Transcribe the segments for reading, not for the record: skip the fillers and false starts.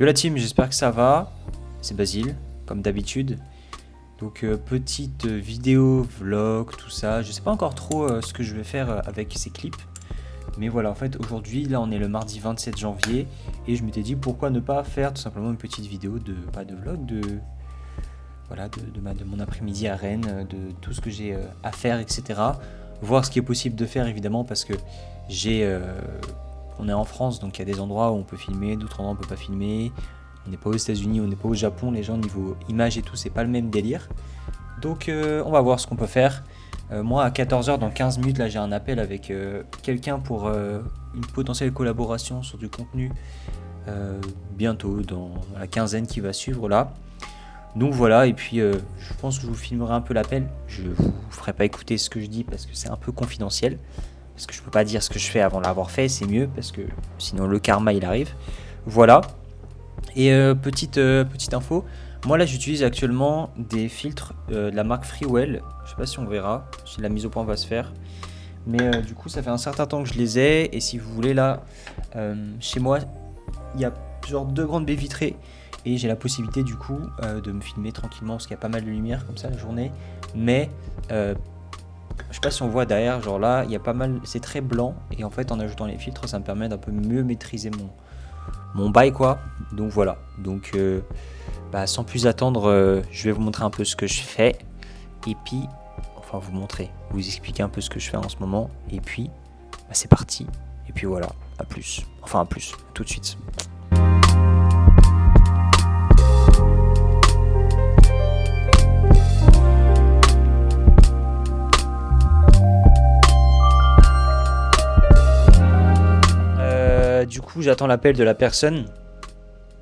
Yo la team, j'espère que ça va. C'est Basile, comme d'habitude. Donc petite vidéo, vlog, tout ça. Je sais pas encore trop ce que je vais faire avec ces clips. Mais voilà, en fait aujourd'hui, là on est le mardi 27 janvier. Et je m'étais dit pourquoi ne pas faire tout simplement une petite vidéo de, pas de vlog, voilà, de mon après-midi à Rennes, de tout ce que j'ai à faire, etc. Voir ce qui est possible de faire évidemment parce que on est en France, donc il y a des endroits où on peut filmer, d'autres endroits où on peut pas filmer. On n'est pas aux États-Unis, on n'est pas au Japon, les gens niveau image et tout, c'est pas le même délire. Donc on va voir ce qu'on peut faire. Moi à 14h dans 15 minutes là j'ai un appel avec quelqu'un pour une potentielle collaboration sur du contenu bientôt dans la quinzaine qui va suivre là. Donc voilà, et puis je pense que je vous filmerai un peu l'appel. Je vous ferai pas écouter ce que je dis parce que c'est un peu confidentiel. Parce que je peux pas dire ce que je fais avant l'avoir fait, c'est mieux parce que sinon le karma il arrive. Voilà. Et petite info, moi là j'utilise actuellement des filtres de la marque Freewell. Je sais pas si on verra, si la mise au point va se faire. Mais du coup ça fait un certain temps que je les ai. Et si vous voulez là, chez moi il y a genre 2 grandes baies vitrées. Et j'ai la possibilité du coup de me filmer tranquillement parce qu'il y a pas mal de lumière comme ça la journée. Mais je sais pas si on voit derrière, genre là il y a pas mal, c'est très blanc. Et en fait en ajoutant les filtres ça me permet d'un peu mieux maîtriser mon bail quoi. Donc voilà, donc sans plus attendre, je vais vous montrer un peu ce que je fais. Et puis, enfin vous expliquer un peu ce que je fais en ce moment. Et puis, c'est parti. Et puis voilà, à plus. Enfin à plus, tout de suite. Du coup, j'attends l'appel de la personne.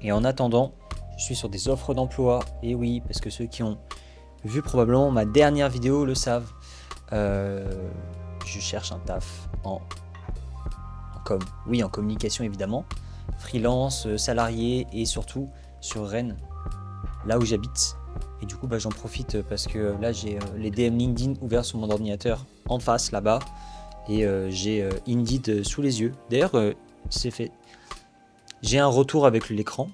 Et en attendant, je suis sur des offres d'emploi. Et oui, parce que ceux qui ont vu probablement ma dernière vidéo le savent. Je cherche un taf en communication évidemment. Freelance, salarié et surtout sur Rennes, là où j'habite. Et du coup, j'en profite parce que là, j'ai les DM LinkedIn ouverts sur mon ordinateur en face là-bas. Et j'ai Indeed sous les yeux. D'ailleurs, c'est fait. J'ai un retour avec l'écran.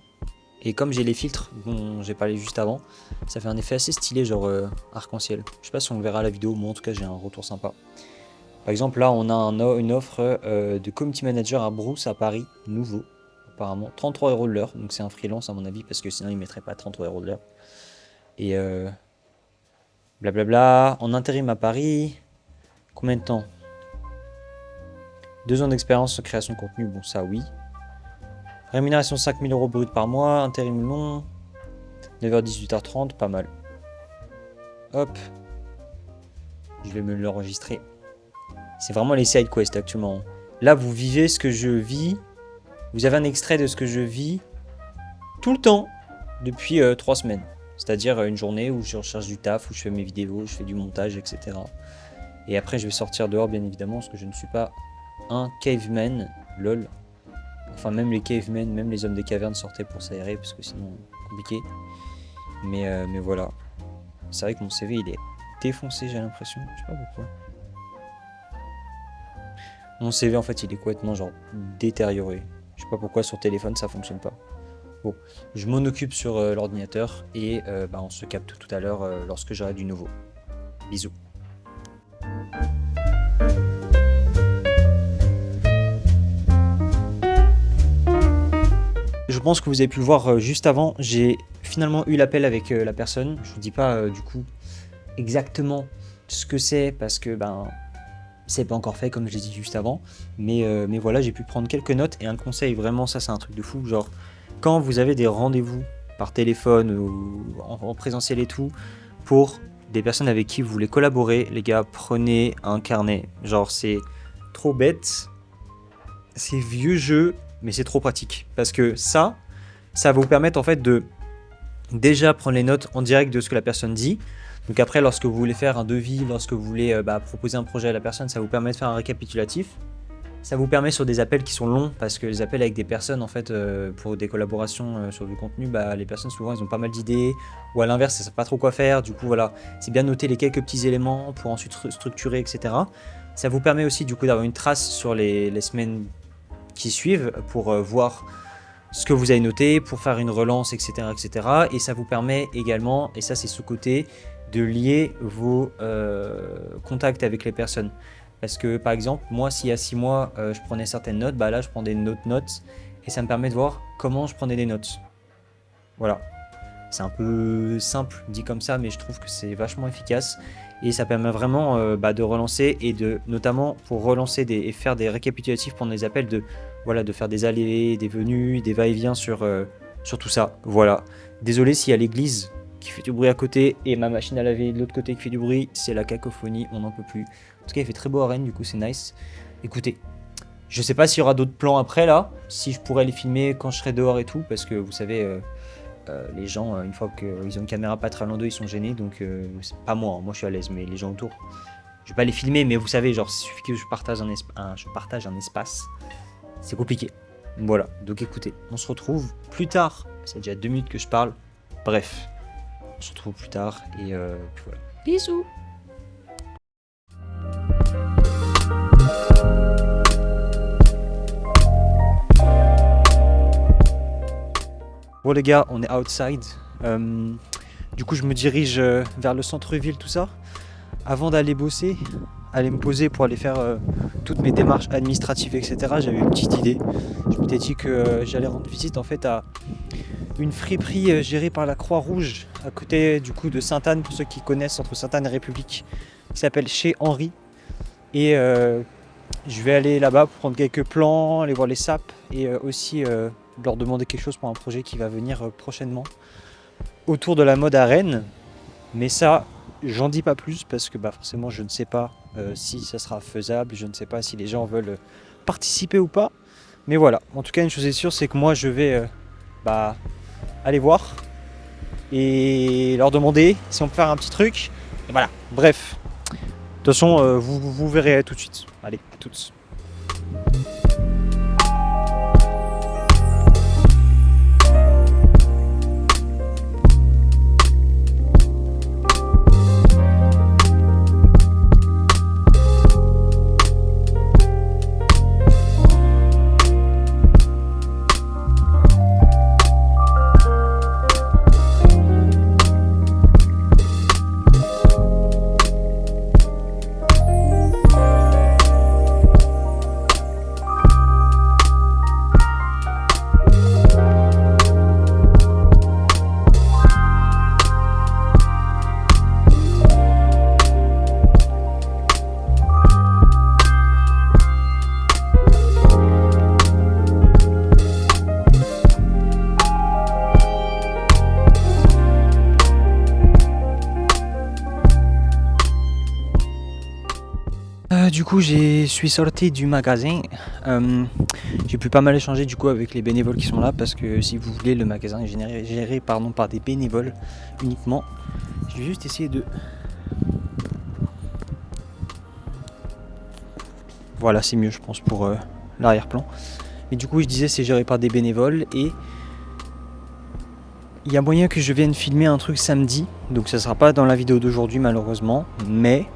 Et comme j'ai les filtres dont j'ai parlé juste avant, ça fait un effet assez stylé, genre arc-en-ciel. Je sais pas si on le verra à la vidéo, moi en tout cas j'ai un retour sympa. Par exemple là on a une offre de community manager à Brousse à Paris, nouveau, apparemment, 33 € de l'heure. Donc c'est un freelance à mon avis, parce que sinon il mettrait pas 33 € de l'heure. Et blablabla, en intérim à Paris, combien de temps ? 2 ans d'expérience en création de contenu, bon ça oui. Rémunération 5 000 € brut par mois, intérim long, 9h-18h30, pas mal. Hop, je vais me l'enregistrer. C'est vraiment les side quests actuellement. Là, vous vivez ce que je vis. Vous avez un extrait de ce que je vis tout le temps depuis 3 semaines. C'est-à-dire une journée où je recherche du taf, où je fais mes vidéos, je fais du montage, etc. Et après, je vais sortir dehors, bien évidemment, parce que je ne suis pas un caveman, lol. Enfin, même les cavemen, même les hommes des cavernes sortaient pour s'aérer, parce que sinon, compliqué. Mais voilà. C'est vrai que mon CV, il est défoncé, j'ai l'impression. Je sais pas pourquoi. Mon CV, en fait, il est complètement, genre, détérioré. Je sais pas pourquoi sur téléphone, ça fonctionne pas. Bon, je m'en occupe sur l'ordinateur. Et on se capte tout à l'heure lorsque j'aurai du nouveau. Bisous. Je pense que vous avez pu le voir juste avant, j'ai finalement eu l'appel avec la personne. Je vous dis pas du coup exactement ce que c'est parce que c'est pas encore fait comme je l'ai dit juste avant. Mais voilà, j'ai pu prendre quelques notes et un conseil, vraiment ça c'est un truc de fou. Genre quand vous avez des rendez-vous par téléphone ou en présentiel et tout pour des personnes avec qui vous voulez collaborer, les gars, prenez un carnet. Genre c'est trop bête, c'est vieux jeu. Mais c'est trop pratique parce que ça va vous permettre en fait de déjà prendre les notes en direct de ce que la personne dit. Donc après, lorsque vous voulez faire un devis, lorsque vous voulez proposer un projet à la personne, ça vous permet de faire un récapitulatif. Ça vous permet sur des appels qui sont longs, parce que les appels avec des personnes en fait pour des collaborations sur du contenu, les personnes souvent ils ont pas mal d'idées, ou à l'inverse, ils savent pas trop quoi faire. Du coup voilà, c'est bien de noter les quelques petits éléments pour ensuite structurer, etc. Ça vous permet aussi du coup d'avoir une trace sur les semaines qui suivent pour voir ce que vous avez noté pour faire une relance, etc. etc. Et ça vous permet également, et ça c'est ce côté, de lier vos contacts avec les personnes. Parce que par exemple, moi s'il y a 6 mois, je prenais certaines notes, bah là je prends des notes, et ça me permet de voir comment je prenais des notes. Voilà. C'est un peu simple dit comme ça, mais je trouve que c'est vachement efficace. Et ça permet vraiment de relancer et de, notamment pour relancer et faire des récapitulatifs pendant les appels, de faire des allées, des venues, des va-et-vient sur tout ça. Voilà. Désolé s'il y a l'église qui fait du bruit à côté et ma machine à laver de l'autre côté qui fait du bruit, c'est la cacophonie, on n'en peut plus. En tout cas, il fait très beau à Rennes, du coup c'est nice. Écoutez, je sais pas s'il y aura d'autres plans après là, si je pourrais les filmer quand je serai dehors et tout, parce que vous savez... les gens, une fois qu'ils ont une caméra pas très loin d'eux, ils sont gênés, donc c'est pas moi, moi je suis à l'aise, mais les gens autour, je vais pas les filmer, mais vous savez, genre, il suffit que je partage un espace, c'est compliqué. Voilà, donc écoutez, on se retrouve plus tard, c'est déjà 2 minutes que je parle, bref, on se retrouve plus tard, et puis voilà. Bisous. Bon les gars, on est outside, du coup je me dirige vers le centre-ville, tout ça, avant d'aller bosser, aller me poser pour aller faire toutes mes démarches administratives, etc. J'avais une petite idée, je m'étais dit que j'allais rendre visite en fait à une friperie gérée par la Croix-Rouge, à côté du coup de Sainte-Anne, pour ceux qui connaissent, entre Sainte-Anne et République, qui s'appelle Chez Henri, et je vais aller là-bas pour prendre quelques plans, aller voir les sapes, et aussi... leur demander quelque chose pour un projet qui va venir prochainement autour de la mode à Rennes. Mais ça, j'en dis pas plus parce que forcément je ne sais pas si ça sera faisable, je ne sais pas si les gens veulent participer ou pas. Mais voilà, en tout cas une chose est sûre, c'est que moi je vais aller voir et leur demander si on peut faire un petit truc. Et voilà, bref. De toute façon, vous verrez tout de suite. Allez, à toutes. Du coup, je suis sorti du magasin. J'ai pu pas mal échanger du coup avec les bénévoles qui sont là, parce que si vous voulez, le magasin est géré par des bénévoles uniquement. Je vais juste essayer de... Voilà, c'est mieux je pense pour l'arrière-plan. Mais du coup, je disais, c'est géré par des bénévoles et il y a moyen que je vienne filmer un truc samedi. Donc ça sera pas dans la vidéo d'aujourd'hui malheureusement, mais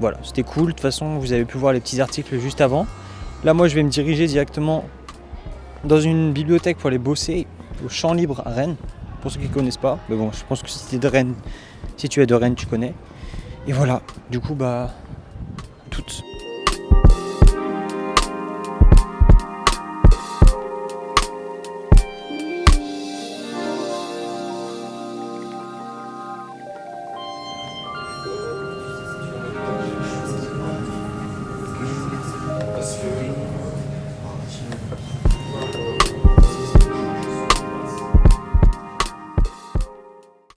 voilà, c'était cool. De toute façon, vous avez pu voir les petits articles juste avant. Là, moi, je vais me diriger directement dans une bibliothèque pour aller bosser au Champ Libre à Rennes, pour ceux qui ne connaissent pas. Mais bon, je pense que si tu es de Rennes, tu connais. Et voilà, du coup, toutes.